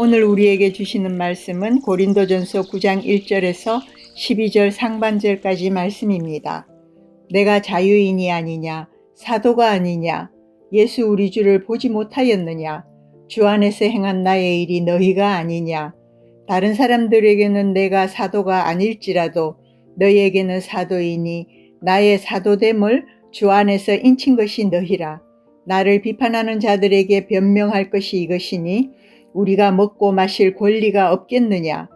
오늘 우리에게 주시는 말씀은 고린도전서 9장 1절에서 12절 상반절까지 말씀입니다. 내가 자유인이 아니냐, 사도가 아니냐, 예수 우리 주를 보지 못하였느냐, 주 안에서 행한 나의 일이 너희가 아니냐, 다른 사람들에게는 내가 사도가 아닐지라도 너희에게는 사도이니 나의 사도됨을 주 안에서 인친 것이 너희라. 나를 비판하는 자들에게 변명할 것이 이것이니 우리가 먹고 마실 권리가 없겠느냐.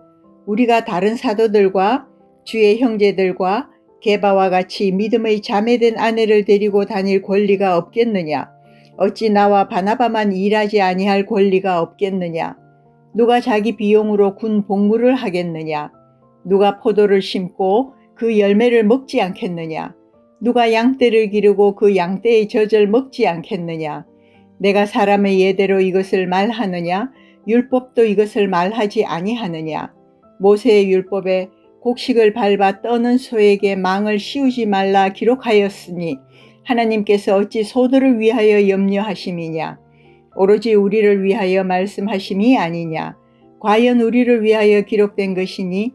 우리가 다른 사도들과 주의 형제들과 게바와 같이 믿음의 자매된 아내를 데리고 다닐 권리가 없겠느냐. 어찌 나와 바나바만 일하지 아니할 권리가 없겠느냐. 누가 자기 비용으로 군 복무를 하겠느냐. 누가 포도를 심고 그 열매를 먹지 않겠느냐. 누가 양떼를 기르고 그 양떼의 젖을 먹지 않겠느냐. 내가 사람의 예대로 이것을 말하느냐. 율법도 이것을 말하지 아니하느냐. 모세의 율법에 곡식을 밟아 떠는 소에게 망을 씌우지 말라 기록하였으니 하나님께서 어찌 소들을 위하여 염려하심이냐. 오로지 우리를 위하여 말씀하심이 아니냐. 과연 우리를 위하여 기록된 것이니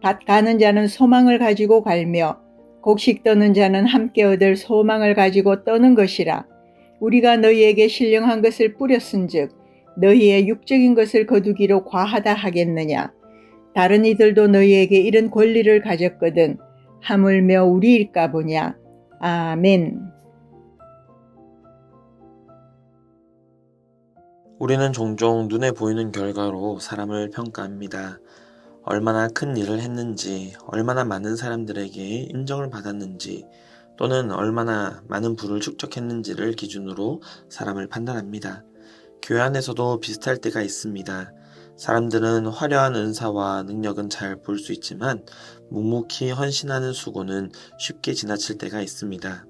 밭 가는 자는 소망을 가지고 갈며 곡식 떠는 자는 함께 얻을 소망을 가지고 떠는 것이라. 우리가 너희에게 신령한 것을 뿌렸은즉 너희의 육적인 것을 거두기로 과하다 하겠느냐. 다른 이들도 너희에게 이런 권리를 가졌거든 하물며 우리일까 보냐. 아멘. 우리는 종종 눈에 보이는 결과로 사람을 평가합니다. 얼마나 큰 일을 했는지, 얼마나 많은 사람들에게 인정을 받았는지, 또는 얼마나 많은 부를 축적했는지를 기준으로 사람을 판단합니다. 교회 안에서도 비슷할 때가 있습니다. 사람들은 화려한 은사와 능력은 잘 볼 수 있지만 묵묵히 헌신하는 수고는 쉽게 지나칠 때가 있습니다.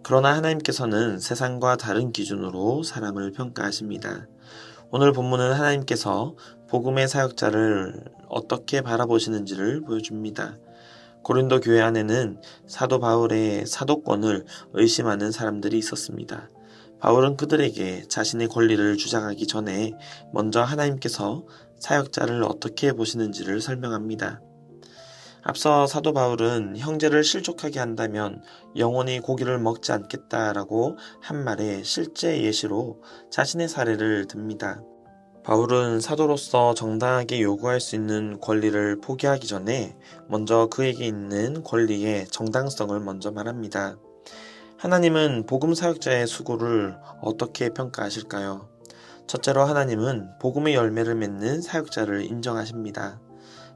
그러나 하나님께서는 세상과 다른 기준으로 사람을 평가하십니다. 오늘 본문은 하나님께서 복음의 사역자를 어떻게 바라보시는지를 보여줍니다. 고린도 교회 안에는 사도 바울의 사도권을 의심하는 사람들이 있었습니다. 바울은 그들에게 자신의 권리를 주장하기 전에 먼저 하나님께서 사역자를 어떻게 보시는지를 설명합니다. 앞서 사도 바울은 형제를 실족하게 한다면 영원히 고기를 먹지 않겠다라고 한 말에 실제 예시로 자신의 사례를 듭니다. 바울은 사도로서 정당하게 요구할 수 있는 권리를 포기하기 전에 먼저 그에게 있는 권리의 정당성을 먼저 말합니다. 하나님은 복음 사역자의 수고를 어떻게 평가하실까요? 첫째로 하나님은 복음의 열매를 맺는 사역자를 인정하십니다.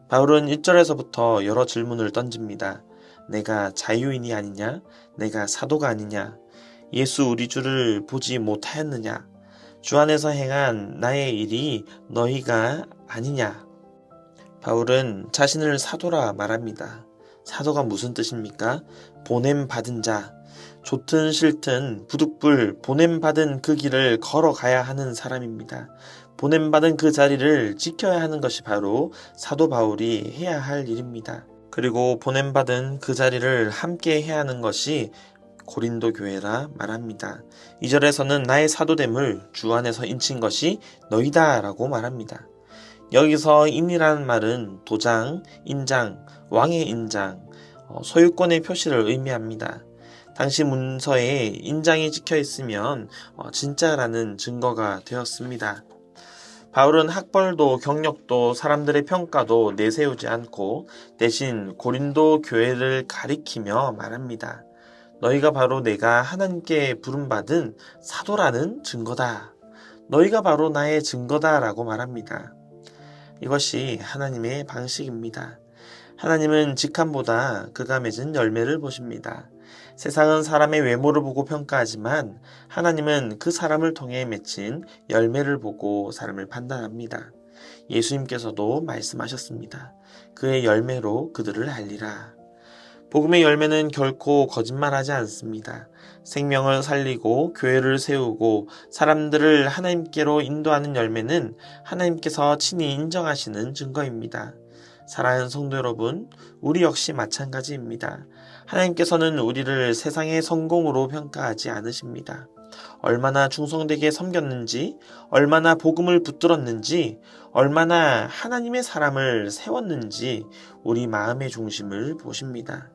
바울은 1절에서부터 여러 질문을 던집니다. 내가 자유인이 아니냐? 내가 사도가 아니냐? 예수 우리 주를 보지 못하였느냐? 주 안에서 행한 나의 일이 너희가 아니냐? 바울은 자신을 사도라 말합니다. 사도가 무슨 뜻입니까? 보냄받은 자. 좋든 싫든 부득불 보냄받은 그 길을 걸어가야 하는 사람입니다. 보냄받은 그 자리를 지켜야 하는 것이 바로 사도 바울이 해야 할 일입니다. 그리고 보냄받은 그 자리를 함께 해야 하는 것이 고린도 교회라 말합니다. 2절에서는 나의 사도됨을 주 안에서 인친 것이 너희다 라고 말합니다. 여기서 인이라는 말은 도장, 인장, 왕의 인장, 소유권의 표시를 의미합니다. 당시 문서에 인장이 찍혀 있으면 진짜라는 증거가 되었습니다. 바울은 학벌도 경력도 사람들의 평가도 내세우지 않고 대신 고린도 교회를 가리키며 말합니다. 너희가 바로 내가 하나님께 부름받은 사도라는 증거다. 너희가 바로 나의 증거다 라고 말합니다. 이것이 하나님의 방식입니다. 하나님은 직함보다 그가 맺은 열매를 보십니다. 세상은 사람의 외모를 보고 평가하지만 하나님은 그 사람을 통해 맺힌 열매를 보고 사람을 판단합니다. 예수님께서도 말씀하셨습니다. 그의 열매로 그들을 알리라. 복음의 열매는 결코 거짓말하지 않습니다. 생명을 살리고 교회를 세우고 사람들을 하나님께로 인도하는 열매는 하나님께서 친히 인정하시는 증거입니다. 사랑하는 성도 여러분, 우리 역시 마찬가지입니다. 하나님께서는 우리를 세상의 성공으로 평가하지 않으십니다. 얼마나 충성되게 섬겼는지, 얼마나 복음을 붙들었는지, 얼마나 하나님의 사람을 세웠는지 우리 마음의 중심을 보십니다.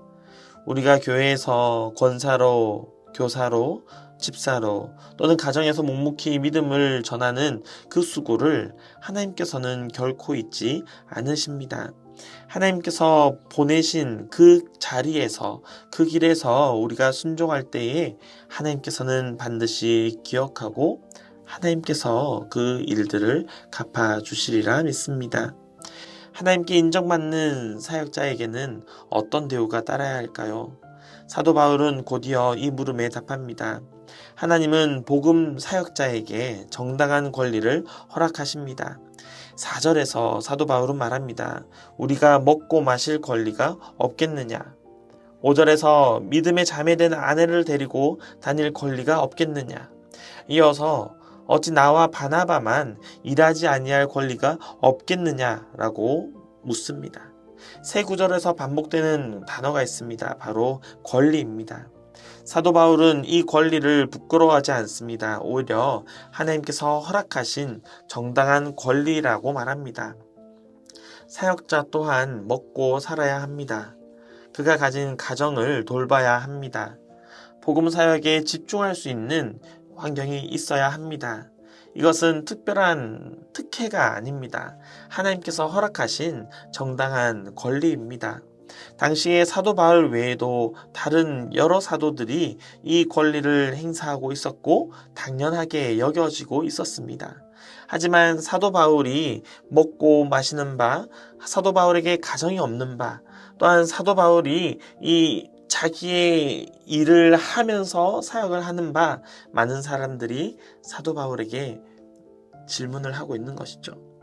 우리가 교회에서 권사로, 교사로, 집사로 또는 가정에서 묵묵히 믿음을 전하는 그 수고를 하나님께서는 결코 잊지 않으십니다. 하나님께서 보내신 그 자리에서, 그 길에서 우리가 순종할 때에 하나님께서는 반드시 기억하고 하나님께서 그 일들을 갚아주시리라 믿습니다. 하나님께 인정받는 사역자에게는 어떤 대우가 따라야 할까요? 사도 바울은 곧이어 이 물음에 답합니다. 하나님은 복음 사역자에게 정당한 권리를 허락하십니다. 4절에서 사도 바울은 말합니다. 우리가 먹고 마실 권리가 없겠느냐? 5절에서 믿음의 자매된 아내를 데리고 다닐 권리가 없겠느냐? 이어서 어찌 나와 바나바만 일하지 아니할 권리가 없겠느냐라고 묻습니다. 세 구절에서 반복되는 단어가 있습니다. 바로 권리입니다. 사도 바울은 이 권리를 부끄러워하지 않습니다. 오히려 하나님께서 허락하신 정당한 권리라고 말합니다. 사역자 또한 먹고 살아야 합니다. 그가 가진 가정을 돌봐야 합니다. 복음 사역에 집중할 수 있는 환경이 있어야 합니다. 이것은 특별한 특혜가 아닙니다. 하나님께서 허락하신 정당한 권리입니다. 당시에 사도 바울 외에도 다른 여러 사도들이 이 권리를 행사하고 있었고 당연하게 여겨지고 있었습니다. 하지만 사도 바울이 먹고 마시는 바, 사도 바울에게 가정이 없는 바, 또한 사도 바울이 이 자기의 일을 하면서 사역을 하는 바 많은 사람들이 사도 바울에게 질문을 하고 있는 것이죠.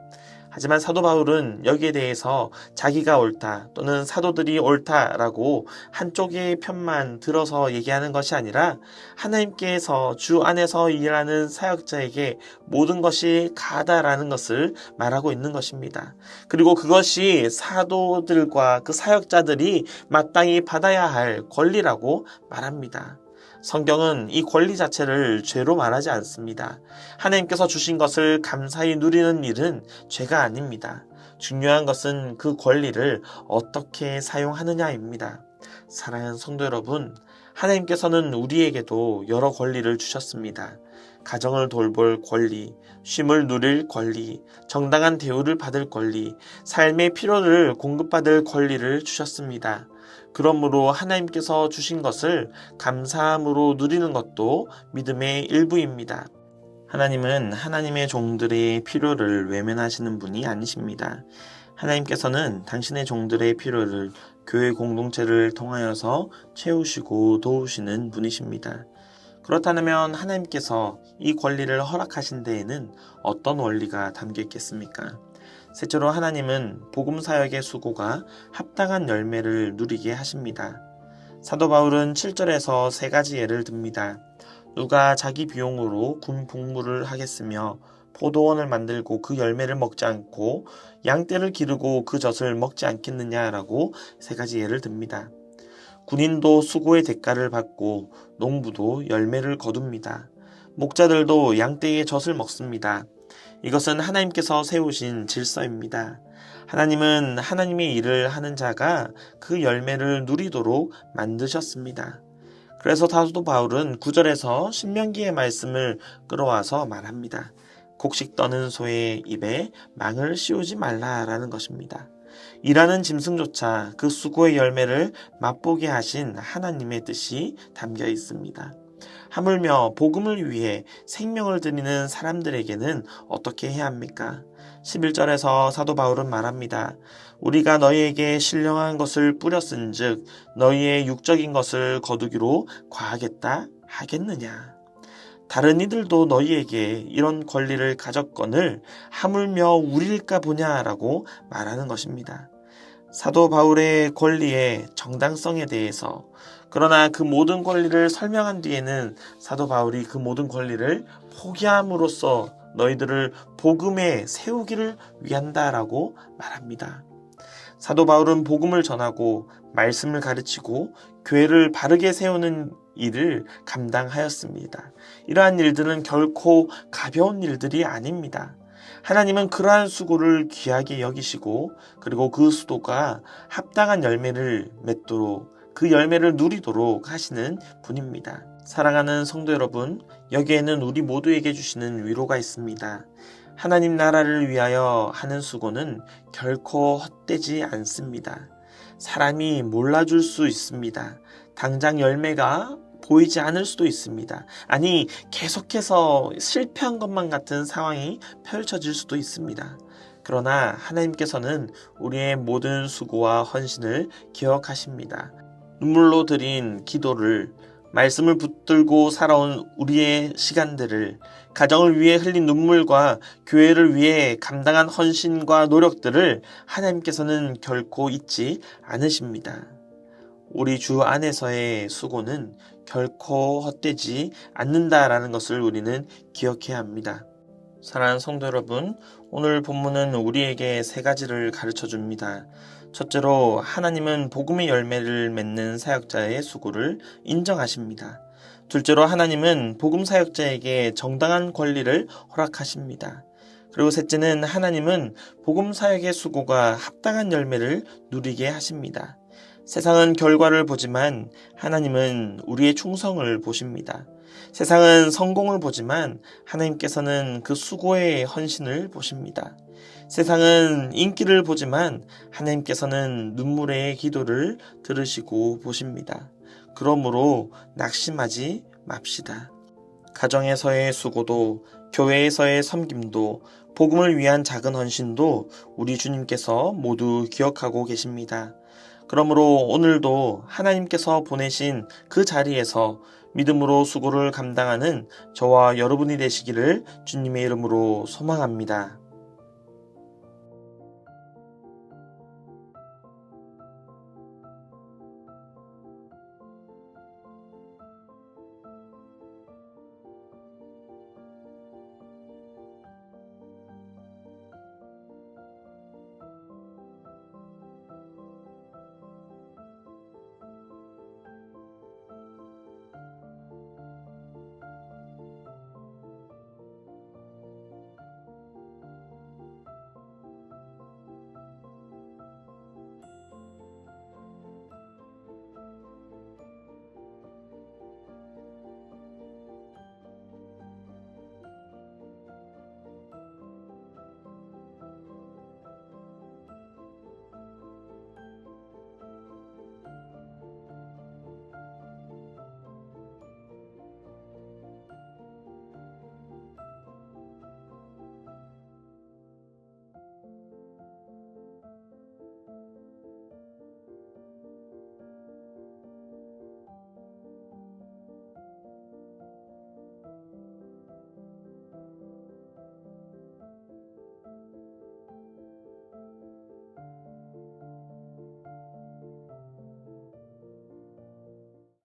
하지만 사도 바울은 여기에 대해서 자기가 옳다 또는 사도들이 옳다라고 한쪽의 편만 들어서 얘기하는 것이 아니라 하나님께서 주 안에서 일하는 사역자에게 모든 것이 가하다라는 것을 말하고 있는 것입니다. 그리고 그것이 사도들과 그 사역자들이 마땅히 받아야 할 권리라고 말합니다. 성경은 이 권리 자체를 죄로 말하지 않습니다. 하나님께서 주신 것을 감사히 누리는 일은 죄가 아닙니다. 중요한 것은 그 권리를 어떻게 사용하느냐입니다. 사랑하는 성도 여러분, 하나님께서는 우리에게도 여러 권리를 주셨습니다. 가정을 돌볼 권리, 쉼을 누릴 권리, 정당한 대우를 받을 권리, 삶의 필요를 공급받을 권리를 주셨습니다. 그러므로 하나님께서 주신 것을 감사함으로 누리는 것도 믿음의 일부입니다. 하나님은 하나님의 종들의 필요를 외면하시는 분이 아니십니다. 하나님께서는 당신의 종들의 필요를 교회 공동체를 통하여서 채우시고 도우시는 분이십니다. 그렇다면 하나님께서 이 권리를 허락하신 데에는 어떤 원리가 담겨 있겠습니까? 셋째로 하나님은 복음 사역의 수고가 합당한 열매를 누리게 하십니다. 사도 바울은 7절에서 세 가지 예를 듭니다. 누가 자기 비용으로 군 복무를 하겠으며 포도원을 만들고 그 열매를 먹지 않고 양떼를 기르고 그 젖을 먹지 않겠느냐라고 세 가지 예를 듭니다. 군인도 수고의 대가를 받고 농부도 열매를 거둡니다. 목자들도 양떼의 젖을 먹습니다. 이것은 하나님께서 세우신 질서입니다. 하나님은 하나님의 일을 하는 자가 그 열매를 누리도록 만드셨습니다. 그래서 사도 바울은 9절에서 신명기의 말씀을 끌어와서 말합니다. 곡식 떠는 소의 입에 망을 씌우지 말라라는 것입니다. 일하는 짐승조차 그 수고의 열매를 맛보게 하신 하나님의 뜻이 담겨 있습니다. 하물며 복음을 위해 생명을 드리는 사람들에게는 어떻게 해야 합니까? 11절에서 사도 바울은 말합니다. 우리가 너희에게 신령한 것을 뿌렸은즉 너희의 육적인 것을 거두기로 과하겠다 하겠느냐? 다른 이들도 너희에게 이런 권리를 가졌거늘 하물며 우리일까 보냐라고 말하는 것입니다. 사도 바울의 권리의 정당성에 대해서 그러나 그 모든 권리를 설명한 뒤에는 사도 바울이 그 모든 권리를 포기함으로써 너희들을 복음에 세우기를 위한다라고 말합니다. 사도 바울은 복음을 전하고 말씀을 가르치고 교회를 바르게 세우는 일을 감당하였습니다. 이러한 일들은 결코 가벼운 일들이 아닙니다. 하나님은 그러한 수고를 귀하게 여기시고 그리고 그 수고가 합당한 열매를 맺도록 그 열매를 누리도록 하시는 분입니다. 사랑하는 성도 여러분, 여기에는 우리 모두에게 주시는 위로가 있습니다. 하나님 나라를 위하여 하는 수고는 결코 헛되지 않습니다. 사람이 몰라줄 수 있습니다. 당장 열매가 보이지 않을 수도 있습니다. 아니, 계속해서 실패한 것만 같은 상황이 펼쳐질 수도 있습니다. 그러나 하나님께서는 우리의 모든 수고와 헌신을 기억하십니다. 눈물로 드린 기도를, 말씀을 붙들고 살아온 우리의 시간들을, 가정을 위해 흘린 눈물과 교회를 위해 감당한 헌신과 노력들을 하나님께서는 결코 잊지 않으십니다. 우리 주 안에서의 수고는 결코 헛되지 않는다라는 것을 우리는 기억해야 합니다. 사랑하는 성도 여러분, 오늘 본문은 우리에게 세 가지를 가르쳐 줍니다. 첫째로 하나님은 복음의 열매를 맺는 사역자의 수고를 인정하십니다. 둘째로 하나님은 복음 사역자에게 정당한 권리를 허락하십니다. 그리고 셋째는 하나님은 복음 사역의 수고가 합당한 열매를 누리게 하십니다. 세상은 결과를 보지만 하나님은 우리의 충성을 보십니다. 세상은 성공을 보지만 하나님께서는 그 수고의 헌신을 보십니다. 세상은 인기를 보지만 하나님께서는 눈물의 기도를 들으시고 보십니다. 그러므로 낙심하지 맙시다. 가정에서의 수고도, 교회에서의 섬김도, 복음을 위한 작은 헌신도 우리 주님께서 모두 기억하고 계십니다. 그러므로 오늘도 하나님께서 보내신 그 자리에서 믿음으로 수고를 감당하는 저와 여러분이 되시기를 주님의 이름으로 소망합니다.